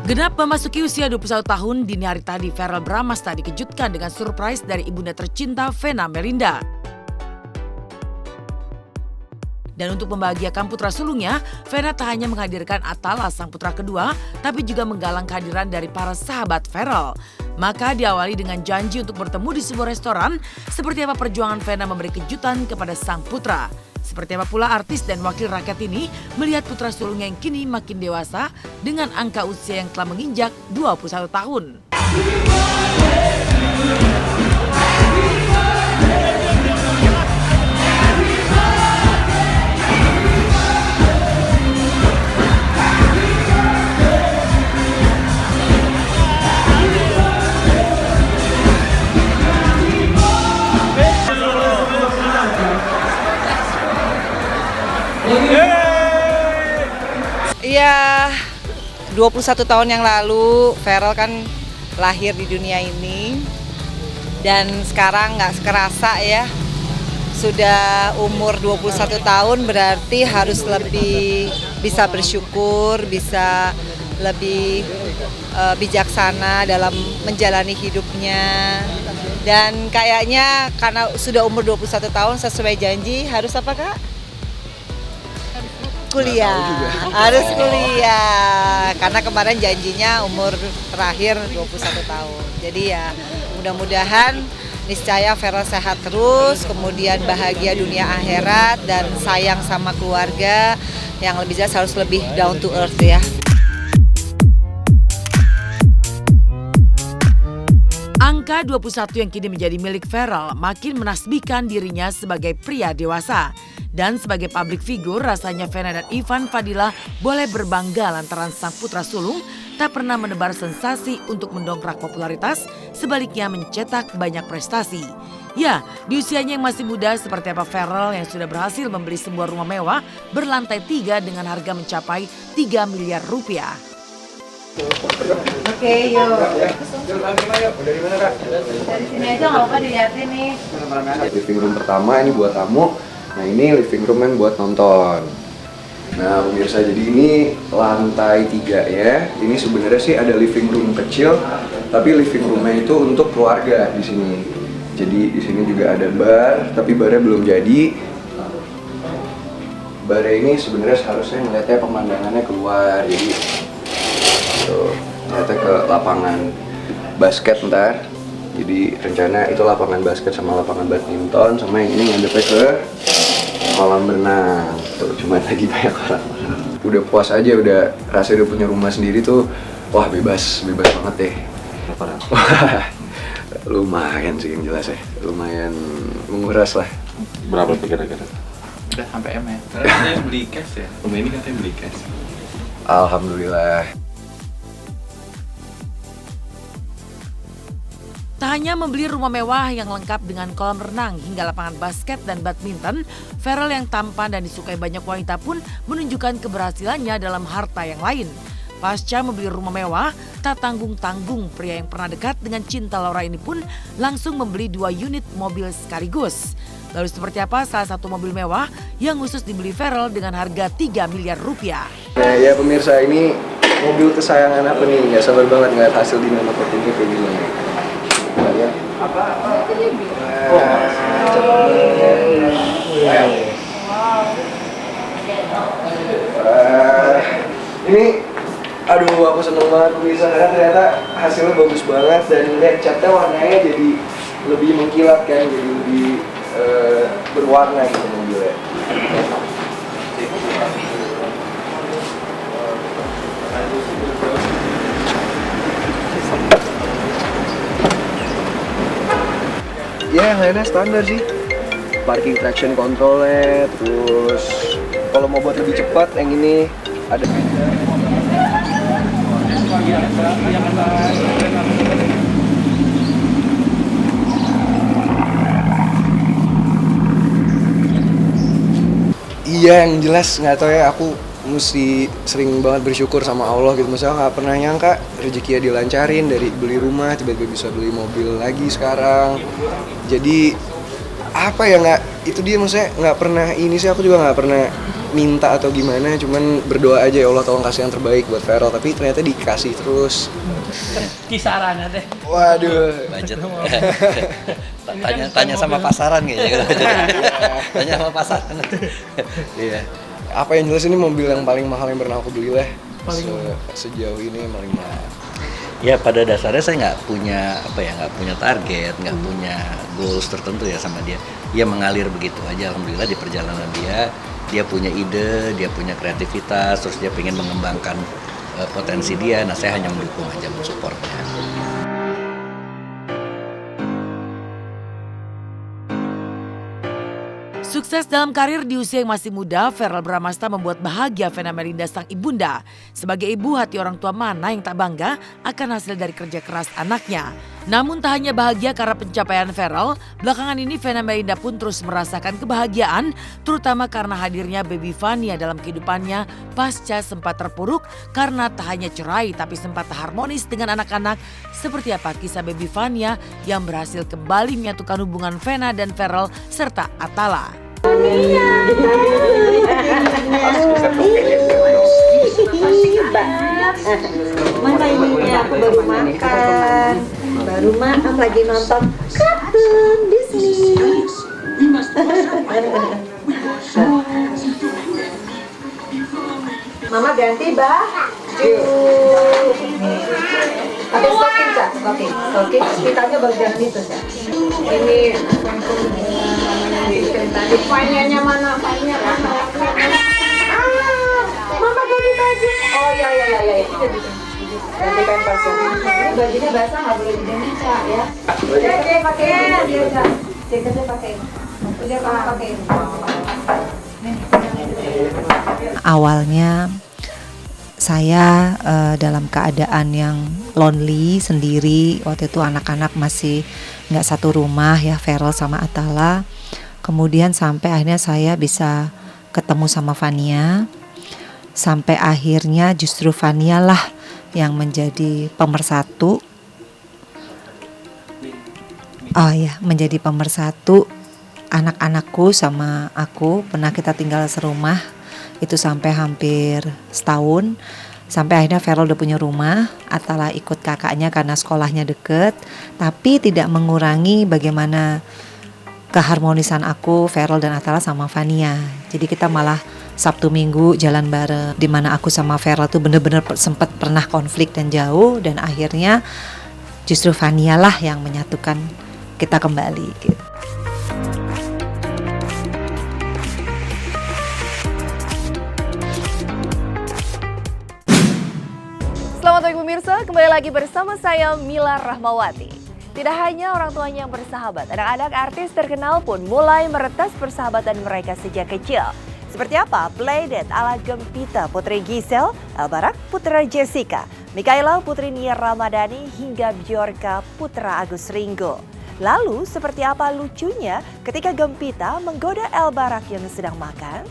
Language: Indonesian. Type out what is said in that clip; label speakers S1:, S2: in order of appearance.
S1: Genap memasuki usia 21 tahun, dini hari tadi Verrel Bramasta dikejutkan dengan surprise dari ibunda tercinta Vena Melinda. Dan untuk membahagiakan putra sulungnya, Vena tak hanya menghadirkan Atala sang putra kedua, tapi juga menggalang kehadiran dari para sahabat Verrel. Maka diawali dengan janji untuk bertemu di sebuah restoran, seperti apa perjuangan Vena memberi kejutan kepada sang putra. Seperti apa pula artis dan wakil rakyat ini melihat putra sulungnya yang kini makin dewasa dengan angka usia yang telah menginjak 21 tahun.
S2: Iya, 21 tahun yang lalu Verrel kan lahir di dunia ini. Dan sekarang nggak kerasa ya, sudah umur 21 tahun berarti harus lebih bisa bersyukur, bisa lebih bijaksana dalam menjalani hidupnya. Dan kayaknya karena sudah umur 21 tahun sesuai janji harus apa Kak? Kuliah, harus kuliah karena kemarin janjinya umur terakhir 21 tahun. Jadi ya mudah-mudahan niscaya Verrel sehat terus, kemudian bahagia dunia akhirat dan sayang sama keluarga, yang lebih jelas harus lebih down to earth ya.
S1: Angka 21 yang kini menjadi milik Verrel makin menasbihkan dirinya sebagai pria dewasa. Dan sebagai publik figur, rasanya Vena dan Ivan Fadila boleh berbangga lantaran sang putra sulung tak pernah menebar sensasi untuk mendongkrak popularitas, sebaliknya mencetak banyak prestasi. Ya, di usianya yang masih muda seperti apa Verrel yang sudah berhasil membeli sebuah rumah mewah berlantai 3 dengan harga mencapai 3 miliar rupiah.
S2: Oke, yuk.
S3: Dari mana Kak?
S2: Dari sini aja nggak apa-apa dilihatin nih.
S3: Living room pertama ini buat tamu. Nah ini living room yang buat nonton. Nah pemirsa, jadi ini lantai 3 ya. Ini sebenarnya sih ada living room kecil, tapi living roomnya itu untuk keluarga di sini. Jadi di sini juga ada bar, tapi barnya belum jadi. Barnya ini sebenarnya seharusnya ngeliatnya pemandangannya keluar, jadi tuh ngeliatnya ke lapangan basket ntar. Jadi rencana itu lapangan basket sama lapangan badminton, sama yang ini ngadepnya ke kolam renang. Tuh cuma lagi banyak orang. Udah puas aja, udah rasanya udah punya rumah sendiri tuh. Wah bebas banget deh. Lumayan sih yang jelas ya. Lumayan menguras lah.
S4: Berapa tuh kira-kira?
S5: Udah sampai M ya? Katanya beli cash ya? Rumah ini katanya beli cash.
S3: Alhamdulillah.
S1: Tak hanya membeli rumah mewah yang lengkap dengan kolam renang hingga lapangan basket dan badminton, Verrel yang tampan dan disukai banyak wanita pun menunjukkan keberhasilannya dalam harta yang lain. Pasca membeli rumah mewah, tak tanggung-tanggung pria yang pernah dekat dengan Cinta Laura ini pun langsung membeli 2 unit mobil sekaligus. Lalu seperti apa salah satu mobil mewah yang khusus dibeli Verrel dengan harga 3 miliar rupiah?
S3: Nah ya pemirsa, ini mobil kesayangan aku nih. Gak sabar banget ngeliat hasil di Nano ini kayak gini. Ya. Ini aduh aku seneng banget bisa karena ternyata hasilnya bagus banget dan lihat catnya warnanya jadi lebih mengkilat kan, jadi lebih berwarna gitu mobilnya. Ya, yang lainnya standar sih. Parking traction controlnya, terus kalau mau buat lebih cepat yang ini ada. Iya, yang jelas nggak tahu ya, aku mesti sering banget bersyukur sama Allah gitu. Maksudnya nggak pernah nyangka rezekinya dilancarin dari beli rumah tiba-tiba bisa beli mobil lagi sekarang. Jadi apa ya, nggak, itu dia maksudnya nggak pernah ini sih, aku juga nggak pernah minta atau gimana, cuman berdoa aja, ya Allah tolong kasih yang terbaik buat Feral, tapi ternyata dikasih terus.
S4: Kisarannya deh.
S3: Waduh.
S6: Budget. Tanya sama pasaran kayaknya. Tanya sama pasaran. Iya.
S3: Apa yang jelas ini mobil yang paling mahal yang pernah aku beli lah.
S4: Paling
S3: Sejauh ini yang paling mahal.
S6: Ya pada dasarnya saya nggak punya target, nggak punya goals tertentu ya sama dia. Dia mengalir begitu aja, alhamdulillah di perjalanan dia punya ide, dia punya kreativitas, terus dia pengen mengembangkan potensi dia. Nah saya hanya mendukung aja, mensupportnya.
S1: Sukses dalam karir di usia yang masih muda, Feral Bramasta membuat bahagia Vena Melinda sang ibunda. Sebagai ibu, hati orang tua mana yang tak bangga akan hasil dari kerja keras anaknya. Namun tak hanya bahagia karena pencapaian Feral, belakangan ini Vena Melinda pun terus merasakan kebahagiaan, terutama karena hadirnya baby Vania dalam kehidupannya pasca sempat terpuruk karena tak hanya cerai tapi sempat tak harmonis dengan anak-anak. Seperti apa kisah baby Vania yang berhasil kembali menyatukan hubungan Vena dan Feral serta Atala.
S7: Mana ininya, aku baru makan, lagi nonton kartun Disney. Mama ganti baju. Pakai stocking Kak, stocking. Pitanya bagian itu Kak. Ini Fanya mana? Fanya mana? Mama ganti baju. Oh iya. Ganti pampers. Ini bajunya basah nggak boleh diganti Kak ya. Udah pakai. Jaketnya pakai. Udah kamu pakai.
S8: Awalnya saya dalam keadaan yang lonely sendiri, waktu itu anak-anak masih nggak satu rumah ya, Feral sama Atala. Kemudian sampai akhirnya saya bisa ketemu sama Vania. Sampai akhirnya justru Vania lah yang menjadi pemersatu. Oh ya, menjadi pemersatu anak-anakku sama aku. Pernah kita tinggal serumah itu sampai hampir setahun. Sampai akhirnya Feral udah punya rumah, Atala ikut kakaknya karena sekolahnya deket, tapi tidak mengurangi bagaimana keharmonisan aku, Feral dan Atala sama Vania. Jadi kita malah Sabtu Minggu jalan bareng, dimana aku sama Feral tuh bener-bener sempat pernah konflik dan jauh, dan akhirnya justru Vania lah yang menyatukan kita kembali gitu.
S9: Selamat pagi pemirsa, kembali lagi bersama saya Mila Rahmawati. Tidak hanya orang tuanya yang bersahabat, anak-anak artis terkenal pun mulai meretas persahabatan mereka sejak kecil. Seperti apa playdate ala Gempita Putri Gisel, Elbarak Putra Jessica, Mikaela Putri Nia Ramadhani hingga Bjorka Putra Agus Ringo. Lalu seperti apa lucunya ketika Gempita menggoda Elbarak yang sedang makan?